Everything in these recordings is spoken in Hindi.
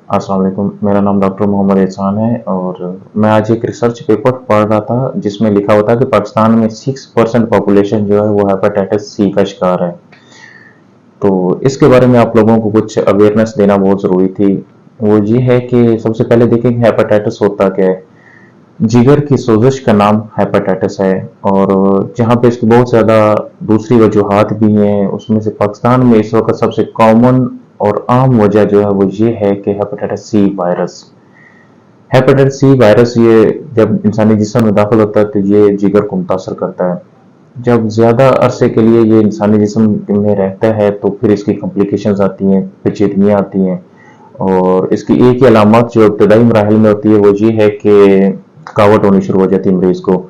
अस्सलाम वालेकुम। मेरा नाम डॉक्टर मोहम्मद एहसान है और मैं आज एक रिसर्च पेपर पढ़ रहा था जिसमें लिखा हुआ था कि पाकिस्तान में 6% पॉपुलेशन जो है वो हेपेटाइटिस सी का शिकार है। तो इसके बारे में आप लोगों को कुछ अवेयरनेस देना बहुत ज़रूरी थी। वो ये है कि सबसे पहले देखें कि हेपेटाइटिस होता क्या है। जिगर की सोजिश का नाम हेपेटाइटिस है और जहाँ पे इसकी बहुत ज़्यादा दूसरी वजूहात भी हैं, उसमें से पाकिस्तान में इस वक्त सबसे कॉमन और आम वजह जो है वो ये है कि hepatitis C virus. Hepatitis C virus ये जब इंसानी जिस्म में दाखिल होता है तो ये जिगर को मुतासर करता है। जब ज़्यादा अरसे के लिए ये इंसानी जिस्म में रहता है तो फिर इसकी कॉम्प्लिकेशंस आती हैं, पेचीदगियाँ आती हैं और इसकी एक ही अलामत जो इब्तदाई मराहल में होती है वो ये है कि थकावट होनी शुरू हो जाती है मरीज को।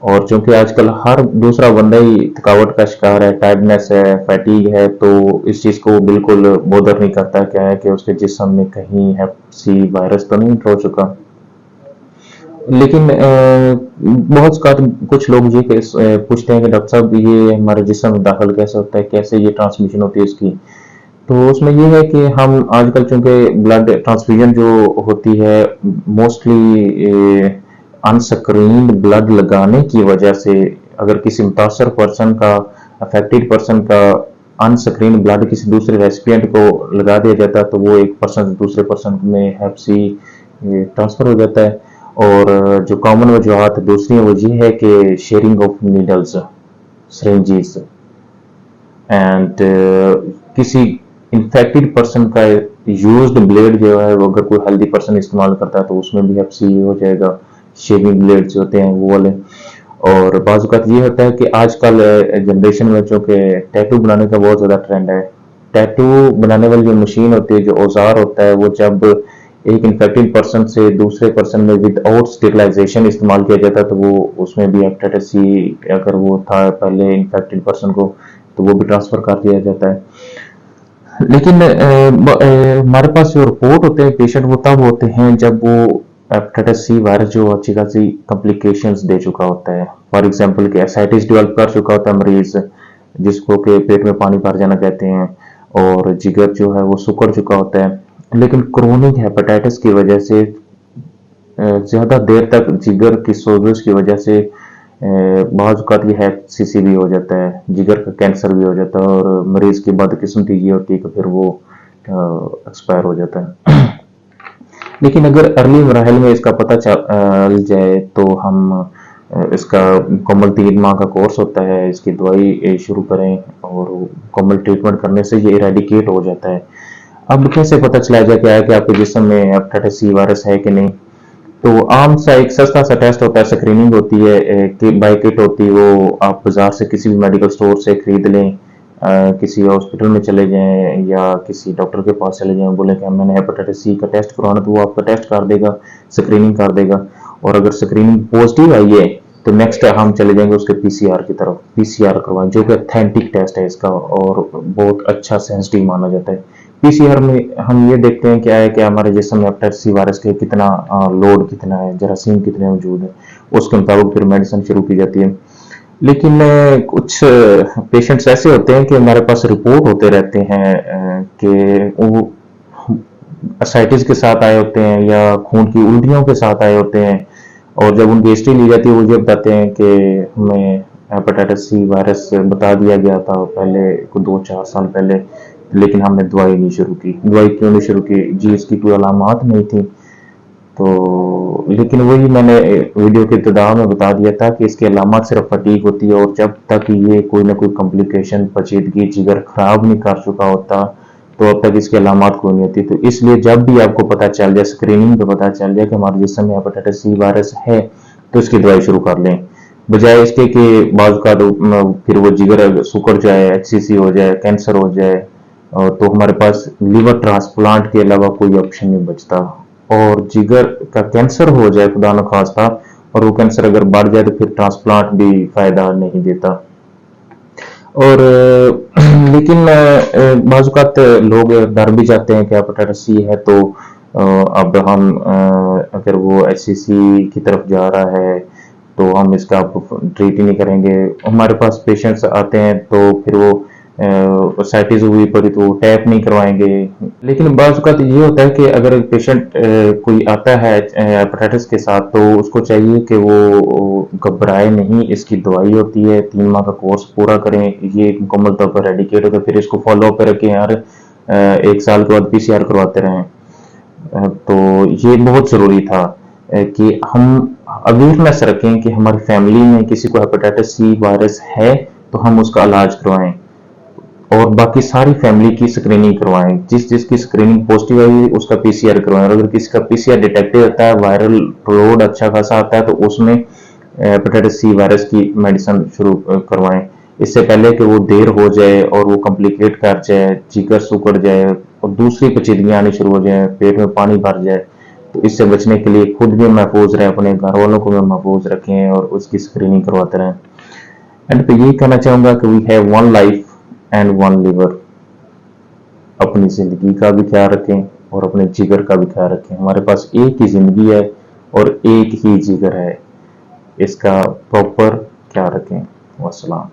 और चूंकि आजकल हर दूसरा बंदा ही थकावट का शिकार है, टायर्डनेस है, फैटीग है, तो इस चीज़ को बिल्कुल बोदर नहीं करता क्या है कि उसके जिस्म में कहीं हेप सी वायरस तो नहीं हो चुका। लेकिन बहुत कुछ लोग ये पूछते हैं कि डॉक्टर साहब ये हमारे जिस्म में दाखिल कैसे होता है, कैसे ये ट्रांसमिशन होती है इसकी। तो उसमें ये है कि हम आजकल चूंकि ब्लड ट्रांसफ्यूजन जो होती है मोस्टली अनस्क्रीन्ड ब्लड लगाने की वजह से, अगर किसी मुतासर पर्सन का, अफेक्टेड पर्सन का अनस्क्रीन ब्लड किसी दूसरे रेसिपिएंट को लगा दिया जाता है तो वो एक पर्सन से दूसरे पर्सन में हेप सी ट्रांसफर हो जाता है। और जो कॉमन वजूहत दूसरी है वो ये है कि sharing of needles, syringes and किसी इन्फेक्टेड पर्सन का यूज्ड ब्लेड जो है वो अगर कोई हेल्दी पर्सन इस्तेमाल करता है तो उसमें भी हेप सी हो जाएगा। शेविंग ब्लेड्स होते हैं वो वाले। और बाज़ ये होता है कि आजकल जनरेशन में जो कि टैटू बनाने का बहुत ज़्यादा ट्रेंड है। टैटू बनाने वाली जो मशीन होती है, जो औजार होता है, वो जब एक इन्फेक्टेड पर्सन से दूसरे पर्सन में विदाउट स्टेरिलाइजेशन इस्तेमाल किया जाता है तो वो उसमें भी हेपेटाइटिस सी अगर वो था पहले इन्फेक्टेड पर्सन को तो वो भी ट्रांसफर कर दिया जाता है। लेकिन हमारे पास जो रिपोर्ट होते हैं पेशेंट वो तब होते हैं जब वो हेपेटाइटिस सी वायरस जो अच्छी खासी कॉम्प्लिकेशंस दे चुका होता है। फॉर एग्जांपल कि एसाइटिस डेवलप कर चुका होता है मरीज, जिसको कि पेट में पानी भर जाना कहते हैं, और जिगर जो है वो सिकुड़ चुका होता है। लेकिन क्रोनिक हेपेटाइटिस की वजह से ज़्यादा देर तक जिगर की सोजिश की वजह से बाज़ औक़ात ये हैप्सी भी हो जाता है, जिगर का कैंसर भी हो जाता है और मरीज़ की बदकिस्मती ये होती है कि फिर वो एक्सपायर हो जाता है। लेकिन अगर अर्ली मराहल में इसका पता चल जाए तो हम इसका मुकम्मल 3 माह का कोर्स होता है, इसकी दवाई शुरू करें और मुकम्मल ट्रीटमेंट करने से ये इरेडिकेट हो जाता है। अब कैसे पता चला जाए क्या है कि आपके जिस्म में हेपेटाइटिस सी वायरस है कि नहीं। तो आम सा एक सस्ता सा टेस्ट होता है, स्क्रीनिंग होती है, बाई किट होती है, वो आप बाजार से किसी भी मेडिकल स्टोर से खरीद लें। किसी हॉस्पिटल में चले जाएं या किसी डॉक्टर के पास चले जाएं, बोले कि मैंने हेपेटाइटिस सी का टेस्ट करवाना, तो वो आपका टेस्ट कर देगा, स्क्रीनिंग कर देगा। और अगर स्क्रीनिंग पॉजिटिव आई है तो नेक्स्ट हम चले जाएंगे उसके पीसीआर की तरफ। पीसीआर करवाएं जो कि ऑथेंटिक टेस्ट है इसका और बहुत अच्छा सेंसिटिव माना जाता है। पीसीआर में हम ये देखते हैं क्या है कि हमारे जिस्म में हेपेटाइटिस सी वायरस के कितना लोड कितना है, जरासीम कितने मौजूद है, उसके मुताबिक फिर मेडिसिन शुरू की जाती है। लेकिन कुछ पेशेंट्स ऐसे होते हैं कि हमारे पास रिपोर्ट होते रहते हैं कि वो एसाइटिस के साथ आए होते हैं या खून की उल्टियों के साथ आए होते हैं, और जब उनकी हिस्ट्री ली जाती है वो ये बताते हैं कि हमें हेपेटाइटिस सी वायरस बता दिया गया था पहले, 2-4 साल पहले, लेकिन हमने दवाई नहीं शुरू की। दवाई क्यों नहीं शुरू की जी, इसकी कोई अलामत नहीं थी। तो लेकिन वही मैंने वीडियो के इब्तिदा में बता दिया था कि इसकी अलामत सिर्फ फटीग होती है और जब तक ये कोई ना कोई कॉम्प्लिकेशन, पेचीदगी, जिगर खराब नहीं कर चुका होता तो अब तक इसकी अलामत कोई नहीं होती। तो इसलिए जब भी आपको पता चल जाए, स्क्रीनिंग पे पता चल जाए कि हमारे जिस्म में हेपेटाइटिस सी वायरस है तो इसकी दवाई शुरू कर लें, बजाय इसके कि बाज़ का फिर वो जिगर सुकर जाए, एचसीसी हो जाए, कैंसर हो जाए, तो हमारे पास लिवर ट्रांसप्लांट के अलावा कोई ऑप्शन नहीं बचता। और जिगर का कैंसर हो जाए खुदा न खास्ता, और वो कैंसर अगर बढ़ जाए तो फिर ट्रांसप्लांट भी फायदा नहीं देता। और लेकिन बाज़ औक़ात लोग डर भी जाते हैं कि हेपेटाइटिस सी है तो अब हम अगर वो एचसीसी की तरफ जा रहा है तो हम इसका ट्रीट ही नहीं करेंगे। हमारे पास पेशेंट्स आते हैं तो फिर वो साइटिस हुई पड़ी तो टैप नहीं करवाएंगे। लेकिन बाज़ औक़ात ये होता है कि अगर पेशेंट कोई आता है हेपेटाइटिस के साथ, तो उसको चाहिए कि वो घबराए नहीं, इसकी दवाई होती है, 3 माह का कोर्स पूरा करें, ये मुकम्मल तौर पर एडिकेट हो तो फिर इसको फॉलो अप रखें यार, 1 साल के बाद पीसीआर करवाते रहें। तो ये बहुत ज़रूरी था कि हम अवेयरनेस रखें कि हमारी फैमिली में किसी को हेपेटाइटिस सी वायरस है तो हम उसका इलाज करवाएं, और बाकी सारी फैमिली की स्क्रीनिंग करवाएं। जिसकी स्क्रीनिंग पॉजिटिव आई उसका पीसीआर करवाएं, और अगर किसी का पीसीआर डिटेक्टिव होता है, वायरल लोड अच्छा खासा आता है, तो उसमें हेपेटाइटिस सी वायरस की मेडिसिन शुरू करवाएं, इससे पहले कि वो देर हो जाए और वो कॉम्प्लिकेट कर जाए, जिगर सुकड़ जाए और दूसरी पेचीदगियां आनी शुरू हो जाए, पेट में पानी भर जाए। तो इससे बचने के लिए खुद भी महफूज रहें, अपने घर वालों को भी महफूज रखें और उसकी स्क्रीनिंग करवाते रहें। एंड पे यही कहना चाहूंगा कि we have one life and one liver. अपनी जिंदगी का भी ख्याल रखें और अपने जिगर का भी ख्याल रखें। हमारे पास एक ही जिंदगी है और एक ही जिगर है, इसका प्रॉपर ख्याल रखें। वस्सलाम।